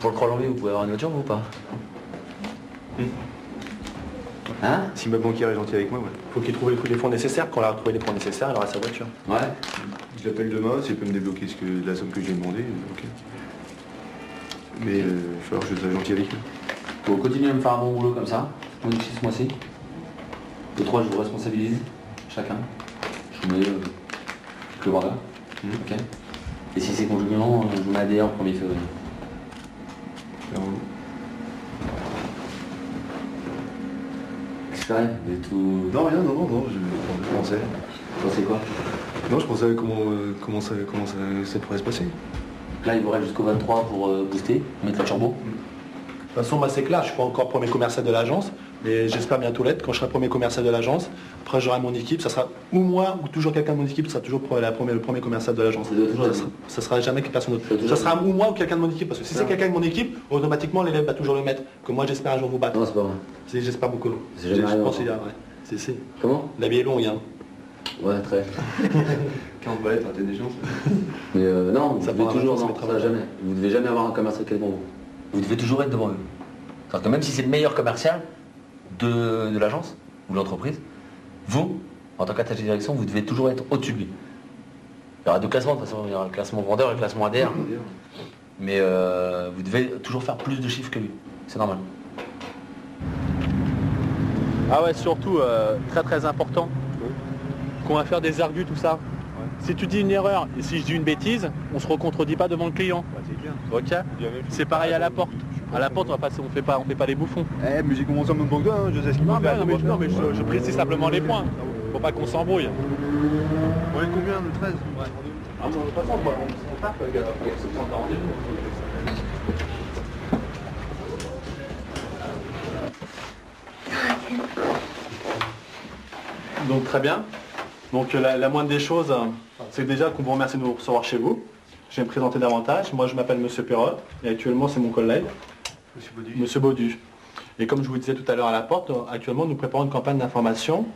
Pour le Colombier, vous pouvez avoir une voiture ou pas? Hein? Si ma banquière est gentille avec moi, ouais. Faut qu'il trouve les fonds nécessaires. Quand on aura trouvé les fonds nécessaires, il aura sa voiture. Ouais. Je l'appelle demain, si elle peut me débloquer la somme que j'ai demandée, ok. Mais il va falloir que je sois gentil avec lui. Bon, continuez à me faire un bon boulot comme ça. On est ce mois-ci. Les 3, je vous responsabilise. Chacun. Je vous mets le vendeur. Ok. Et si c'est conjoint, je vous mets ADR au 1er février. C'est vrai, mais tout... Non, rien, non, je pensais. Vous pensez quoi? Non, je pensais comment ça pourrait se passer. Là, il vous reste jusqu'au 23 pour booster, mettre la turbo. De toute façon, moi c'est clair, je suis pas encore premier commercial de l'agence, mais j'espère bientôt l'être. Quand je serai premier commercial de l'agence, après j'aurai mon équipe, ça sera ou moi ou toujours quelqu'un de mon équipe, ça sera toujours le premier commercial de l'agence. Ça sera jamais personne d'autre. Ça sera ou moi ou quelqu'un de mon équipe, parce que si c'est quelqu'un de mon équipe, automatiquement l'élève va toujours le mettre. Que moi j'espère un jour vous battre. Non, c'est pas vrai. J'espère beaucoup. C'est jamais Je arrivé pense encore. qu'il y a, ouais. C'est. Comment? La vie est longue, hein. Ouais, très. 40 balais, t'as des chances. Mais non, vous Ça devez prend toujours, un temps, non, ça ça met jamais. Vous devez jamais avoir un commercial qui est devant vous. Vous devez toujours être devant eux. C'est-à-dire que même si c'est le meilleur commercial de l'agence ou de l'entreprise, vous, en tant qu'attaché de direction, vous devez toujours être au-dessus de lui. Il y aura deux classements, de toute façon, il y aura le classement vendeur et le classement ADR. Mais vous devez toujours faire plus de chiffres que lui. C'est normal. Ah ouais, surtout, très important, qu'on va faire des argus, tout ça. Si tu dis une erreur et si je dis une bêtise, on se recontredit pas devant le client. Ok. C'est pareil à la porte. À la porte, on fait pas les bouffons. Eh, mais j'ai commencé en même temps que toi, hein, je sais ce qu'il Non, faut mais, faire. non, mais je précise simplement les points. Faut pas qu'on s'embrouille. On est combien, le 13? Ah, de toute façon, on part, le gars. Faut se prendre un rendez-vous. Donc très bien. Donc la moindre des choses, c'est déjà qu'on vous remercie de nous recevoir chez vous. Je vais me présenter davantage. Moi je m'appelle Monsieur Perrotte et actuellement c'est mon collègue, Monsieur Baudu. Et comme je vous disais tout à l'heure à la porte, actuellement nous préparons une campagne d'information.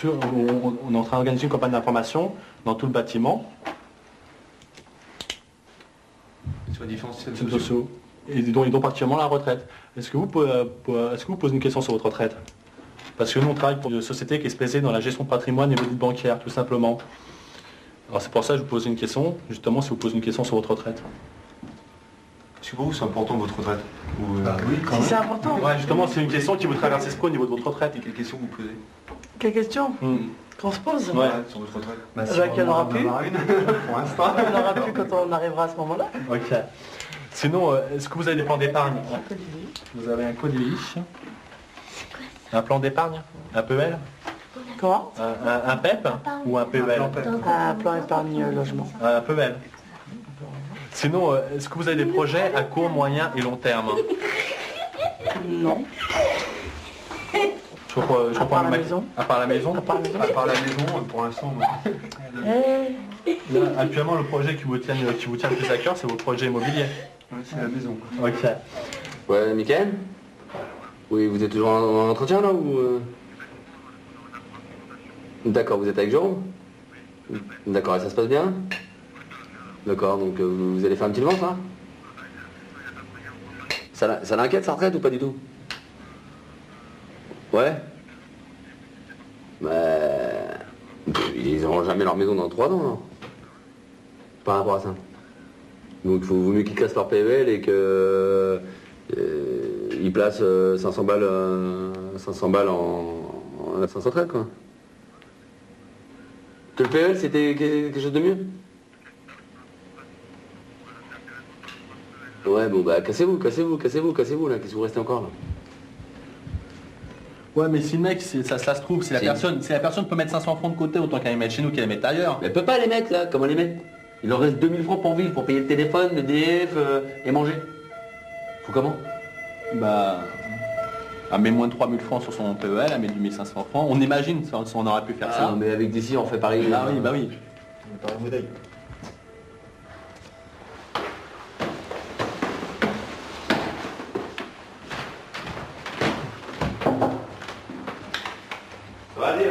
On est en train d'organiser une campagne d'information dans tout le bâtiment. Sur les différents systèmes C'est sociaux. Et dont particulièrement la retraite. Est-ce que vous posez une question sur votre retraite? Parce que nous on travaille pour une société qui est spécialisée dans la gestion de patrimoine et l'audit bancaire, tout simplement. Alors c'est pour ça que je vous pose une question, justement si vous posez une question sur votre retraite. Est-ce que pour vous c'est important votre retraite? Oui, quand Si c'est important. Ouais, justement c'est une question qui vous traverse l'esprit au niveau de votre retraite. Et quelles questions vous posez? Quelle question qu'on se pose? Ouais. Sur votre retraite? Bah, qu'il n'y en aura plus. Pour l'instant. Il n'y en aura plus quand on arrivera à ce moment-là. Ok. Sinon, est-ce que vous avez des plans d'épargne? Vous avez un code IVI? Un plan d'épargne? Un PEL? Comment? Un PEP ou un PEL? Un plan épargne logement. Un PEL. Sinon, est-ce que vous avez des projets à court, moyen et long terme? Non. Je reprends part la maison. À part la maison? À part la maison. À part la maison, pour l'instant, Là, actuellement, le projet qui vous tient le plus à cœur, c'est votre projet immobilier. c'est la maison. Ok. Ouais, Mickaël? Oui, vous êtes toujours en entretien là ou D'accord, vous êtes avec Jérôme? D'accord, et ça se passe bien? D'accord, donc vous allez faire un petit vente là? Ça l'inquiète sa retraite ou pas du tout? Ouais? Ils n'auront jamais leur maison dans 3 ans, non? Par rapport à ça. Donc il vaut mieux qu'ils cassent leur PEL et que ils placent 500 balles en 500 retraite quoi. Que le PEL c'était quelque chose de mieux? Ouais bon bah cassez-vous là, qu'est-ce que vous restez encore là? Ouais, mais si le mec, ça se trouve, si la personne peut mettre 500 francs de côté, autant qu'elle les mette chez nous qu'elle les mette ailleurs. Mais elle peut pas les mettre là, comment les mettre? Il leur reste 2000 francs pour vivre, pour payer le téléphone, le DF et manger. Faut comment? Bah, elle met moins de 3000 francs sur son PEL, elle met du 1500 francs. On imagine si on aurait pu faire Ah, ça. mais avec d'ici on fait pareil. Ah oui, bah oui. Ça va aller.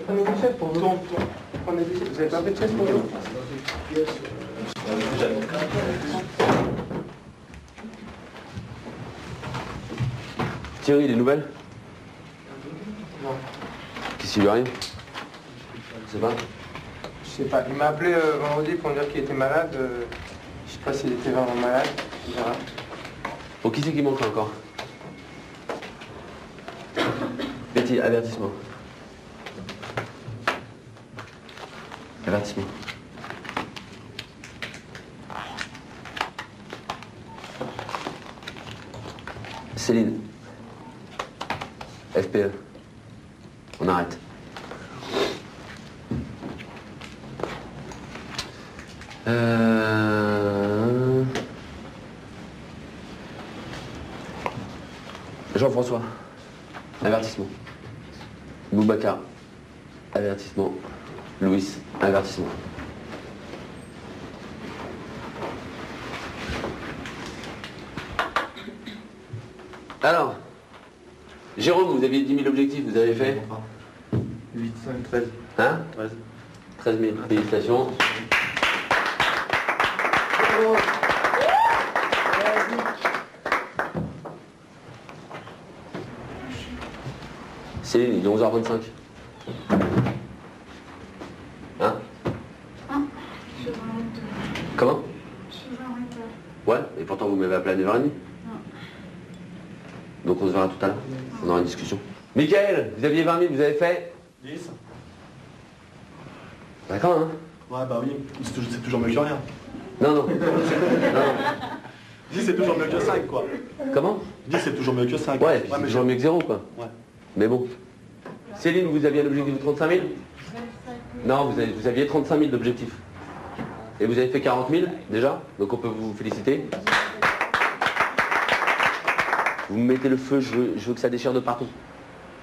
Prenez des chaises pour vous. Prenez des chaises. Vous avez pas fait de chaise pour vous? Thierry, des nouvelles? Non. Qu'est-ce qui lui arrive? Je sais pas. Je sais pas. Il m'a appelé vendredi pour me dire qu'il était malade. Je sais pas s'il était vraiment malade. On verra. Bon, qui c'est qui manque là encore? Betty, avertissement. Avertissement. Céline. FPE. On arrête. Jean-François. Avertissement. Boubacar. Avertissement. Louis. Avertissement. Alors, Jérôme, vous aviez 10 000 objectifs, vous avez fait 8, 5, 13. Hein 13 000. Félicitations. Céline, il est 11h25. Hein Comment Ouais, et pourtant vous m'avez appelé à 9h30. Donc on se verra tout à l'heure. On aura une discussion. Michael, vous aviez 20 000, vous avez fait 10. D'accord, hein? Ouais, bah oui, c'est toujours mieux que rien. Non, non. 10 c'est toujours mieux que 5 quoi. Comment? 10 c'est toujours mieux que 5. Ouais, puis c'est toujours mieux que 0 quoi. Ouais. Mais bon. Céline, vous aviez un objectif de 35 000? Non, vous aviez 35 000 d'objectifs. Et vous avez fait 40 000 déjà, donc on peut vous féliciter. Vous me mettez le feu, je veux que ça déchire de partout.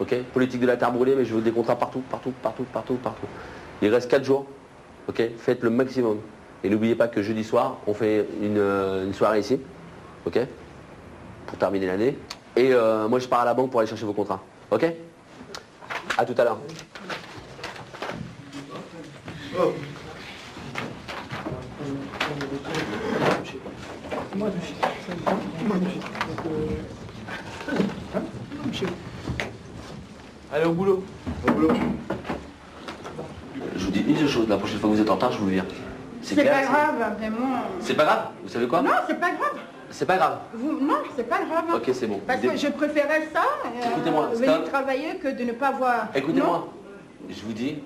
Ok? Politique de la terre brûlée, mais je veux des contrats partout, partout, partout, partout, partout. Il reste 4 jours. Ok? Faites le maximum. Et n'oubliez pas que jeudi soir, on fait une soirée ici. Ok? Pour terminer l'année. Et moi je pars à la banque pour aller chercher vos contrats. Ok? À tout à l'heure. Allez au boulot. Au boulot. Je vous dis une seule chose, la prochaine fois que vous êtes en retard, je vous le dis. C'est pas grave, vraiment. C'est pas grave, vous savez quoi? Non, c'est pas grave. C'est pas grave. Non, c'est pas grave. Ok, c'est bon. Parce que je préférais ça, Écoutez-moi, venir stop. travailler que de ne pas voir. Écoutez-moi, je vous dis,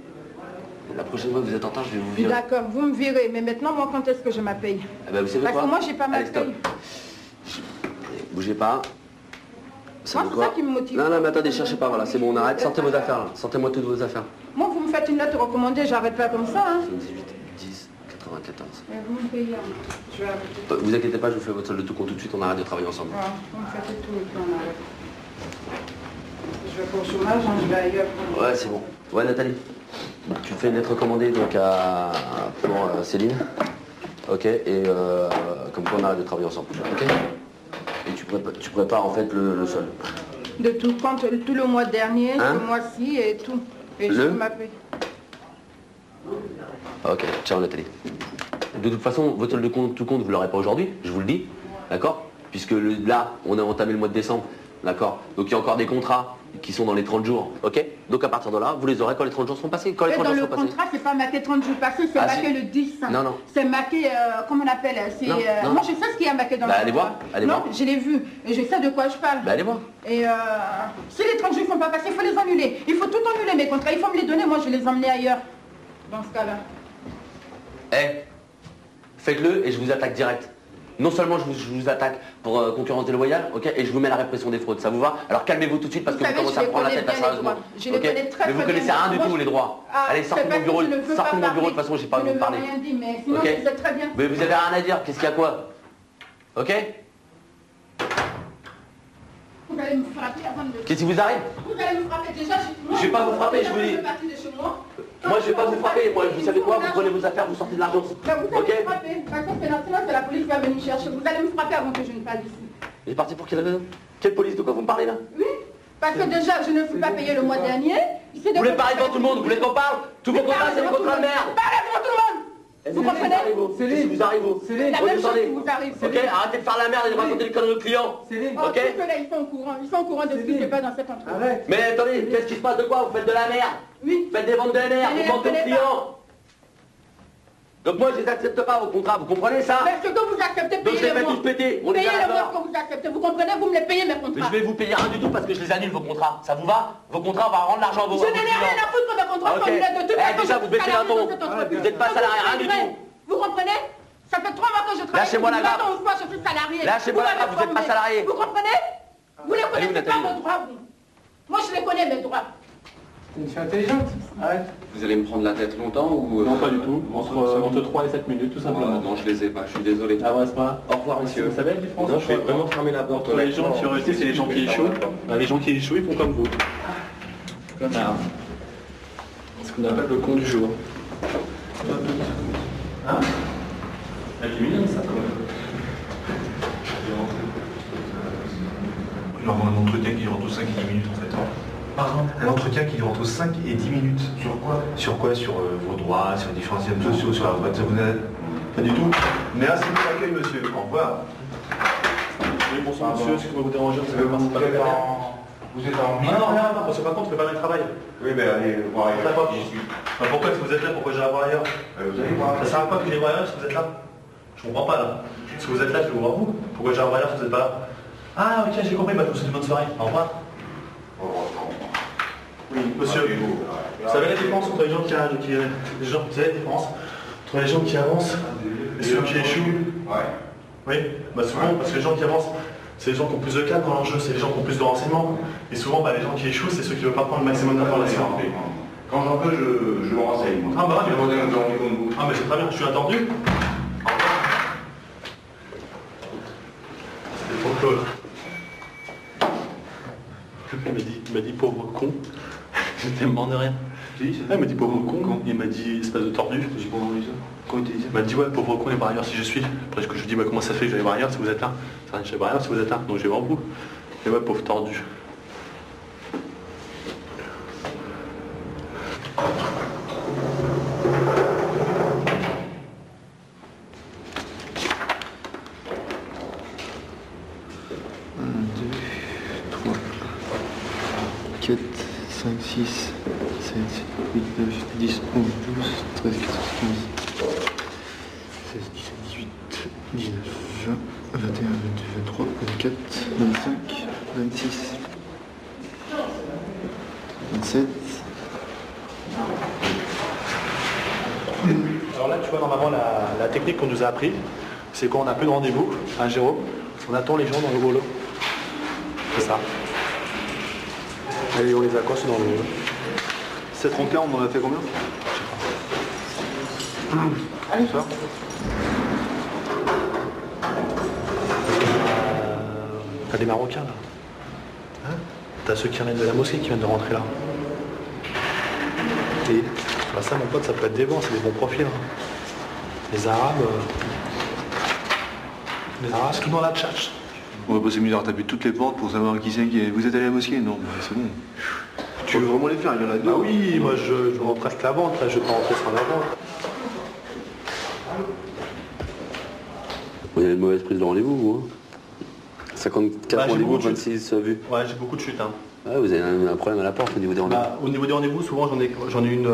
la prochaine fois que vous êtes en retard, je vais vous Non. virer. D'accord, vous me virez. Mais maintenant, moi, quand est-ce que je ma paye? Eh ben, vous savez Parce quoi? que moi, j'ai pas ma Allez, stop. paye. Bougez pas. Moi, c'est ça qui me motive. Non, non, mais attendez, cherchez pas, voilà, c'est bon, on arrête. Sortez vos affaires, là. Sortez-moi toutes vos affaires. Moi, vous me faites une lettre recommandée, j'arrête pas comme ça. Hein. 18, 10, 94. Et vous me payez. Je vais arrêter. Vous inquiétez pas, je vous fais votre solde de tout compte tout de suite, on arrête de travailler ensemble. Voilà, vous me faites tout et puis on arrête. Je vais pas au chômage, hein, je vais ailleurs. Ouais, c'est bon. Ouais, Nathalie, tu fais une lettre recommandée donc pour Céline. Ok, et comme quoi on arrête de travailler ensemble. Ok. Et tu prépares en fait le solde. De tout compte, tout le mois dernier, Hein? ce mois-ci et tout. Et Le? je ma paye. Ok, ciao Nathalie. De toute façon, votre solde de compte, tout compte, vous l'aurez pas aujourd'hui, je vous le dis, d'accord? Puisque là, on a entamé le mois de décembre, d'accord? Donc il y a encore des contrats qui sont dans les 30 jours, ok? Donc à partir de là, vous les aurez quand les 30 jours seront passés. Quand les Et 30 dans jours le seront passés. contrat, c'est pas marqué 30 jours passés, c'est Ah, marqué si. le 10. Non, non. C'est marqué, comment on appelle c'est, Non, non. moi, je sais ce qu'il y a marqué dans Bah, le allez contrat. voir, allez non, voir. je l'ai vu. Et je sais de quoi je parle. Bah allez voir. Et si les 30 jours ne sont pas passés, il faut les annuler. Il faut tout annuler, mes contrats. Il faut me les donner, moi, je vais les emmener ailleurs. Dans ce cas-là. Eh, faites-le et je vous attaque direct. Non seulement je vous attaque pour concurrence déloyale, ok, et je vous mets la répression des fraudes, ça vous va? Alors calmez-vous tout de suite parce que Vous vous savez, commencez je à prendre la les tête là, connais bien, les sérieusement. droits. Je les Ok. connais très, Mais vous très connaissez bien. rien du Moi, tout les droits. Ah, Allez, sortez de c'est mon bureau, parce que je ne veux sortez pas de mon bureau, de toute parler. façon j'ai pas à Je vous ne veux parler. rien dire, mais sinon, Ok. je sais très bien. Mais vous avez rien à dire, qu'est-ce qu'il y a quoi? Ok? Vous allez me frapper avant de... Qu'est-ce qui vous arrive? Vous allez me frapper déjà. Je vais pas vous frapper, je vous dis. Je vais partir de chez moi. Moi je vais pas vous frapper, moi vous savez quoi? Vous prenez vos affaires, vous sortez de l'argent. Ben, vous allez Ok? me frapper. Parce que sinon, c'est la police qui va venir chercher. Vous allez me frapper avant que je ne parte d'ici. Il est parti pour quelle raison? Quelle police? De quoi vous me parlez là? Oui, parce que déjà, je ne suis pas payé le mois dernier. Vous voulez parler devant tout le monde? Vous voulez qu'on parle? Tous vos contrats, c'est des contrats de merde! Parlez devant tout le monde! Vous comprenez? Qu'est-ce qui vous arrive, vous? La même chose qui vous arrive. Ok, arrêtez de faire la merde et de raconter les conneries aux clients. Oh, Ok? tout ceux-là, ils sont au courant. Ils sont au courant de ce qui se passe dans cette entreprise. Mais attendez, qu'est-ce qui se passe de quoi? Vous faites de la merde. Oui. Vous faites des ventes de NR, Mais vous mentez aux les clients. Donc moi, je les accepte pas vos contrats, vous comprenez ça? Mais ce que vous acceptez, Donc je les payez-le fais moi. tous péter, on les Payez a le mois d'accord. que vous acceptez. Vous comprenez? Vous me les payez mes Mais contrats. je vais vous payer rien du tout parce que je les annule vos contrats. Ça vous va? Vos contrats, on va rendre l'argent à vos Je n'en ai rien à foutre de contrats Ok. formulaires de toute façon. Déjà, je vous suis baissez salarié l'impôt. dans cette entreprise. Vous n'êtes pas salarié, rien du tout. Vous comprenez? Ça fait 3 mois que je travaille. Lâchez-moi la grappe. Une fois, je suis salarié. Lâchez-moi la grappe, vous n'êtes pas salarié. Vous comprenez? Vous ne connaissez pas Nathalie. vos droits, vous. Moi, je les connais, mes droits. Je suis intelligente. Arrête. Vous allez me prendre la tête longtemps ou... Non, pas du tout. Entre 3 et 7 minutes, tout simplement. Non, je les ai pas, je suis désolé. Ah ouais, c'est pas. Au revoir, monsieur. Vous savez la différence Non, je vais vraiment fermer la porte. entre les gens qui réussissent et les gens qui échouent? Bah, les gens qui échouent, ils font comme vous. Voilà. Ce qu'on appelle le con du jour. Hein? Elle est mignonne, ça, quand même. Normalement, un entretien qui dure entre 5 et 10 minutes en fait. Pardon? Un entretien qui dure entre 5 et 10 minutes. Sur quoi? Sur quoi? Sur vos droits, sur les différents systèmes sociaux, sur la retraite, ça vous aide? Pas du tout. Merci pour l'accueil, monsieur. Au revoir. Oui, bonsoir monsieur, est-ce que vous déranger? Vous savez pas, c'est pas le cas. Vous êtes en Non, non, rien, parce que par contre, je fais pas le travail. Oui, mais allez voir ailleurs. D'accord. J'y suis. Bah, pourquoi est-ce que vous êtes là? Pourquoi j'ai à voir ailleurs? Vous allez voir. Ça sert à quoi que j'aille voir ailleurs si vous êtes là? Je comprends pas là. Si vous êtes là, je vais voir vous. Pourquoi j'ai à voir ailleurs si vous n'êtes pas là? Ah ok, j'ai compris, bah, je vous souhaite une bonne soirée. Au revoir. Oui, monsieur. Vous savez la différence entre les gens qui vous savez la différence entre les gens qui avancent et ceux qui échouent? Ouais. Oui, bah souvent, parce que les gens qui avancent, c'est les gens qui ont plus de cadre dans l'enjeu, c'est les gens qui ont plus de renseignements. Et souvent, bah, les gens qui échouent, c'est ceux qui ne veulent pas prendre le maximum d'informations. Quand j'en peux, je me renseigne. moi. Ah bah ouais, Demandez un temps de vous. Ah mais c'est très bien, je suis attendu. Au revoir. C'était pour Claude. Il m'a dit pauvre con. J'étais mort de rien. Tu dis ça? Ah, il m'a dit pauvre con. Il m'a dit espèce de tordu. J'ai pas entendu ça. Quand il t'a dit ça? Il m'a dit ouais pauvre con et voir ailleurs si je suis. Après je lui dis bah comment ça fait que j'allais voir ailleurs si vous êtes là. Ça je vais voir ailleurs si vous êtes là. Donc je vais voir vous. Et ouais pauvre tordu. Un, 2, 3, 4, 5, 6, 7, 8, 9, 10, 11, 12, 13, 14, 15, 16, 17, 18, 19, 20, 21, 22, 23, 24, 25, 26, 27. Alors là tu vois normalement la technique qu'on nous a appris, c'est quand on n'a plus de rendez-vous, un Jérôme, on attend les gens dans le rouleau. C'est ça. Allez on les accoste dans le rouleau. 7 rencarts, on en a fait combien? Allez, Ça T'as des Marocains là. Hein? T'as ceux qui reviennent de la mosquée qui viennent de rentrer là. Et bah ça mon pote ça peut être des bons, c'est des bons profils. Hein. Les Arabes. C'est tout dans la tchatch. On va pas s'amuser à taper toutes les portes pour savoir qui c'est qui est. Vous êtes allé à la mosquée? Non, mais c'est bon. Tu veux vraiment les faire? Il y en a deux. Ah oui, moi je me presque la vente, là je vais pas rentrer sans la vente. Vous avez une mauvaise prise de rendez-vous, vous, hein? 54 Bah, j'ai rendez-vous, beaucoup de 26 vues. Ouais j'ai beaucoup de chutes. Hein. Ah, vous avez un problème à la porte au niveau des rendez-vous. Bah, au niveau des rendez-vous, souvent j'en ai une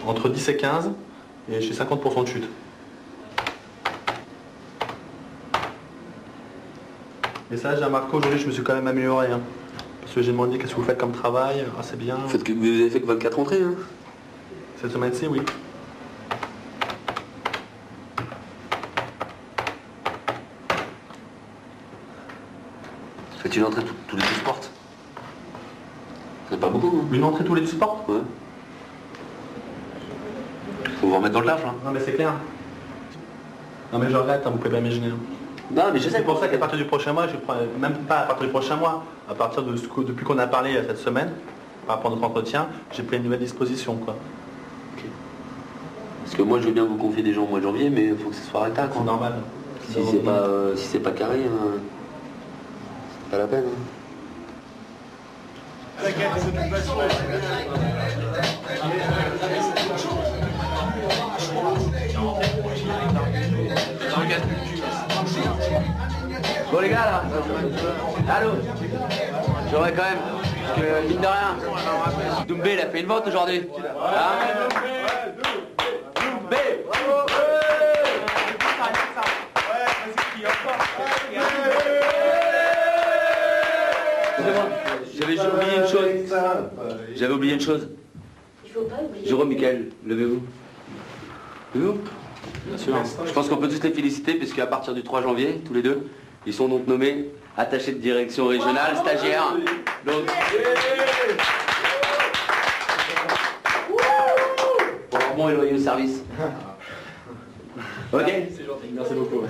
entre 10 et 15 et j'ai 50% de chute. Et ça j'ai remarqué aujourd'hui, je me suis quand même amélioré. Hein. Parce que j'ai demandé qu'est-ce que vous faites comme travail, ah c'est bien. Vous avez fait que 24 entrées, hein? Cette semaine-ci, oui. Faites une entrée tous les 12 portes. C'est pas beaucoup, hein? Une entrée tous les 10 portes? Ouais. Faut vous remettre dans le taf, là. Non mais c'est clair. Non mais je regrette, hein, vous pouvez pas imaginer. Hein. Non, mais je sais. C'est pour ça qu'à partir du prochain mois, je prends, même pas à partir du prochain mois, à partir de depuis qu'on a parlé cette semaine, par rapport à notre entretien, j'ai pris une nouvelle disposition, quoi. Parce que moi, je veux bien vous confier des gens au mois de janvier, mais il faut que ce soit recta, quoi. C'est normal. Si c'est pas carré, hein, c'est pas la peine. Hein. Bon les gars là, allô. J'aurais quand même, parce que mine de rien, Doumbé il a fait une vente aujourd'hui. Hein Doumbé. Excusez-moi, j'avais oublié une chose. Jérôme, Michael, levez-vous. Levez-vous. Bien sûr. Je pense qu'on peut tous les féliciter puisqu'à partir du 3 janvier, tous les deux, ils sont donc nommés attachés de direction régionale, stagiaires. Donc, pour leur bon et loyal service. Ok. C'est gentil, merci beaucoup.